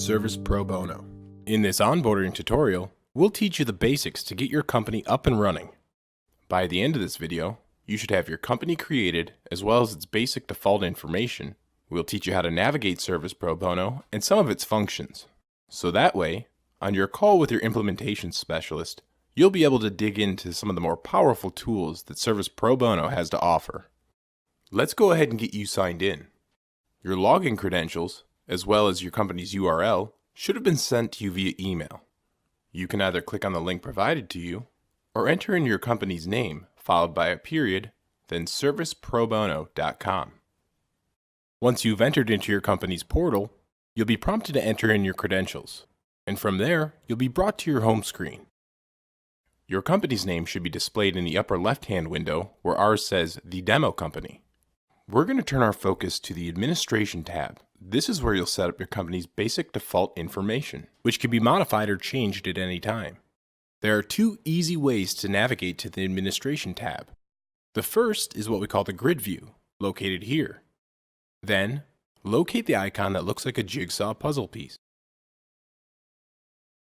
Service Pro Bono. In this onboarding tutorial, we'll teach you the basics to get your company up and running. By the end of this video, you should have your company created as well as its basic default information. We'll teach you how to navigate Service Pro Bono and some of its functions. So that way, on your call with your implementation specialist, you'll be able to dig into some of the more powerful tools that Service Pro Bono has to offer. Let's go ahead and get you signed in. Your login credentials, as well as your company's URL, should have been sent to you via email. You can either click on the link provided to you, or enter in your company's name, followed by a period, then serviceprobono.com. Once you've entered into your company's portal, you'll be prompted to enter in your credentials, and from there, you'll be brought to your home screen. Your company's name should be displayed in the upper left-hand window where ours says The Demo Company. We're going to turn our focus to the Administration tab. This is where you'll set up your company's basic default information, which can be modified or changed at any time. There are two easy ways to navigate to the Administration tab. The first is what we call the grid view, located here. Then, locate the icon that looks like a jigsaw puzzle piece.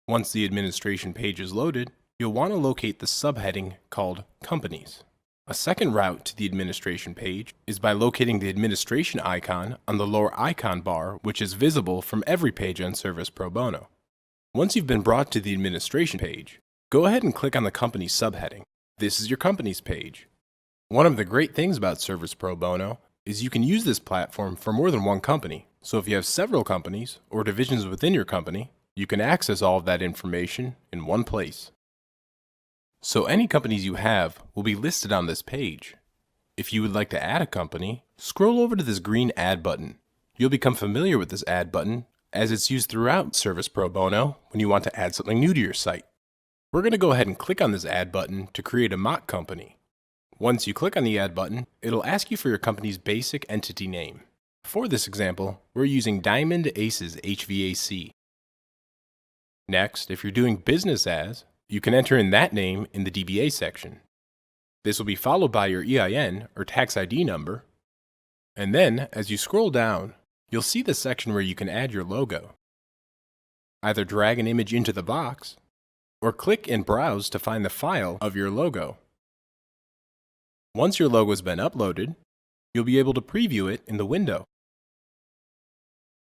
Once the administration page is loaded, you'll want to locate the subheading called Companies. A second route to the administration page is by locating the administration icon on the lower icon bar, which is visible from every page on Service Pro Bono. Once you've been brought to the administration page, go ahead and click on the company subheading. This is your company's page. One of the great things about Service Pro Bono is you can use this platform for more than one company. So if you have several companies or divisions within your company, you can access all of that information in one place. So any companies you have will be listed on this page. If you would like to add a company, scroll over to this green Add button. You'll become familiar with this Add button as it's used throughout Service Pro Bono when you want to add something new to your site. We're going to go ahead and click on this Add button to create a mock company. Once you click on the Add button, it'll ask you for your company's basic entity name. For this example, we're using Diamond Aces HVAC. Next, if you're doing business as, you can enter in that name in the DBA section. This will be followed by your EIN or tax ID number. And then, as you scroll down, you'll see the section where you can add your logo. Either drag an image into the box, or click and browse to find the file of your logo. Once your logo has been uploaded, you'll be able to preview it in the window.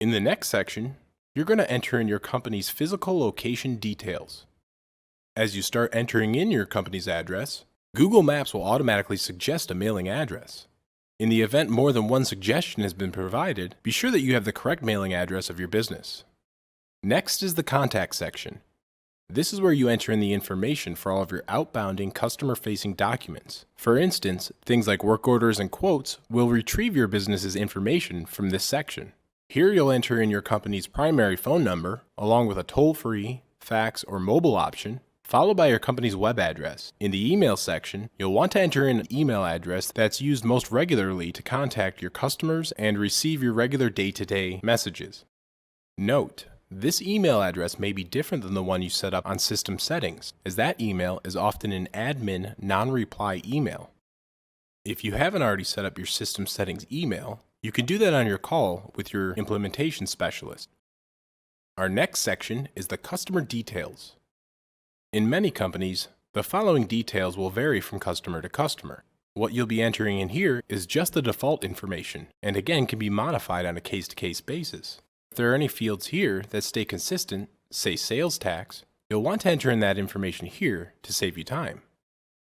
In the next section, you're going to enter in your company's physical location details. As you start entering in your company's address, Google Maps will automatically suggest a mailing address. In the event more than one suggestion has been provided, be sure that you have the correct mailing address of your business. Next is the contact section. This is where you enter in the information for all of your outbounding customer-facing documents. For instance, things like work orders and quotes will retrieve your business's information from this section. Here you'll enter in your company's primary phone number, along with a toll-free, fax, or mobile option, followed by your company's web address. In the email section, you'll want to enter in an email address that's used most regularly to contact your customers and receive your regular day-to-day messages. Note, this email address may be different than the one you set up on system settings, as that email is often an admin non-reply email. If you haven't already set up your system settings email, you can do that on your call with your implementation specialist. Our next section is the customer details. In many companies, the following details will vary from customer to customer. What you'll be entering in here is just the default information, and again can be modified on a case-to-case basis. If there are any fields here that stay consistent, say sales tax, you'll want to enter in that information here to save you time.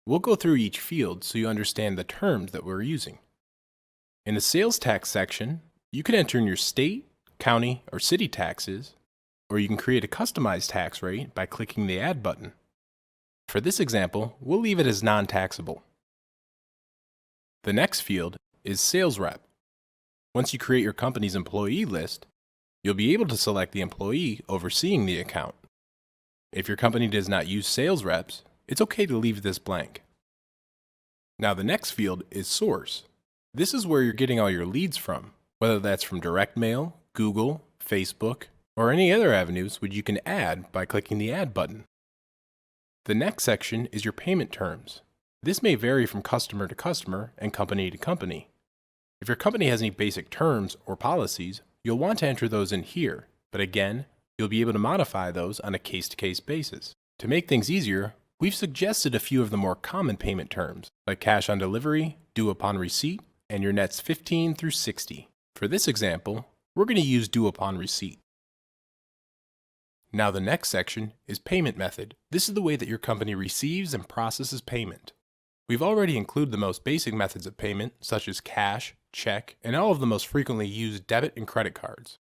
We'll go through each field so you understand the terms that we're using. In the sales tax section, you can enter in your state, county, or city taxes, or you can create a customized tax rate by clicking the Add button. For this example, we'll leave it as non-taxable. The next field is Sales Rep. Once you create your company's employee list, you'll be able to select the employee overseeing the account. If your company does not use sales reps, it's okay to leave this blank. Now the next field is Source. This is where you're getting all your leads from, whether that's from direct mail, Google, Facebook, or any other avenues which you can add by clicking the Add button. The next section is your payment terms. This may vary from customer to customer and company to company. If your company has any basic terms or policies, you'll want to enter those in here, But again, you'll be able to modify those on a case-to-case basis. To make things easier, we've suggested a few of the more common payment terms, like cash on delivery, due upon receipt, and your nets 15 through 60. For this example, we're going to use due upon receipt. Now the next section is payment method. This is the way that your company receives and processes payment. We've already included the most basic methods of payment, such as cash, check, and all of the most frequently used debit and credit cards.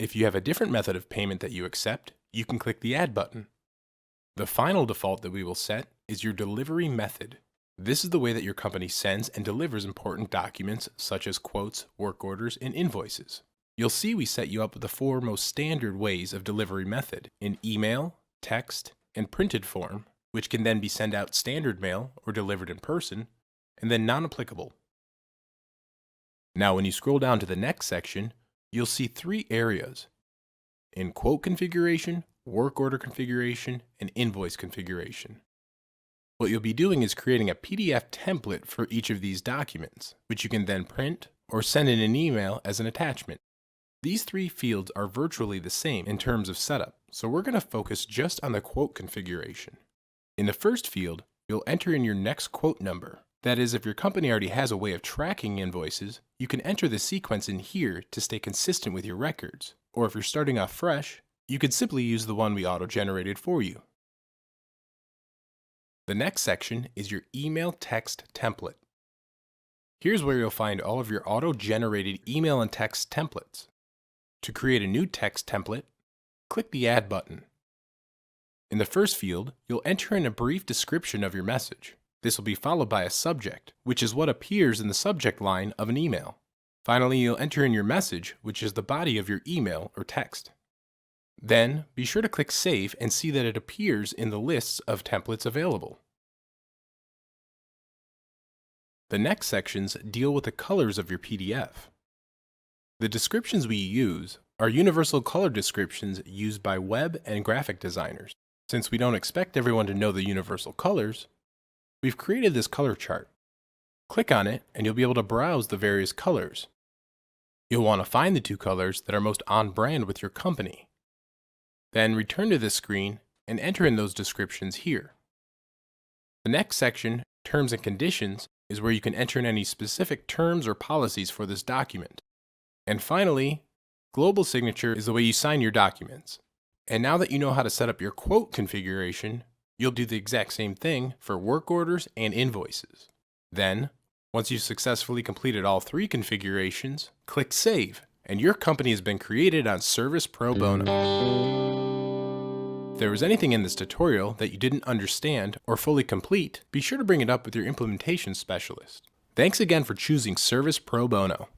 If you have a different method of payment that you accept, you can click the Add button. The final default that we will set is your delivery method. This is the way that your company sends and delivers important documents such as quotes, work orders, and invoices. You'll see we set you up with the 4 most standard ways of delivery method in email, text, and printed form, which can then be sent out standard mail or delivered in person, and then non-applicable. Now when you scroll down to the next section, you'll see 3 areas: in quote configuration, work order configuration, and invoice configuration. What you'll be doing is creating a PDF template for each of these documents, which you can then print or send in an email as an attachment. These 3 fields are virtually the same in terms of setup, so we're going to focus just on the quote configuration. In the first field, you'll enter in your next quote number. That is, if your company already has a way of tracking invoices, you can enter the sequence in here to stay consistent with your records. Or if you're starting off fresh, you could simply use the one we auto-generated for you. The next section is your email text template. Here's where you'll find all of your auto-generated email and text templates. To create a new text template, click the Add button. In the first field, you'll enter in a brief description of your message. This will be followed by a subject, which is what appears in the subject line of an email. Finally, you'll enter in your message, which is the body of your email or text. Then, be sure to click Save and see that it appears in the lists of templates available. The next sections deal with the colors of your PDF. The descriptions we use are universal color descriptions used by web and graphic designers. Since we don't expect everyone to know the universal colors, we've created this color chart. Click on it and you'll be able to browse the various colors. You'll want to find the 2 colors that are most on brand with your company. Then return to this screen and enter in those descriptions here. The next section, Terms and Conditions, is where you can enter in any specific terms or policies for this document. And finally, Global Signature is the way you sign your documents. And now that you know how to set up your quote configuration, you'll do the exact same thing for work orders and invoices. Then, once you've successfully completed all 3 configurations, click Save, and your company has been created on Service Pro Bono. If there was anything in this tutorial that you didn't understand or fully complete, be sure to bring it up with your implementation specialist. Thanks again for choosing Service Pro Bono.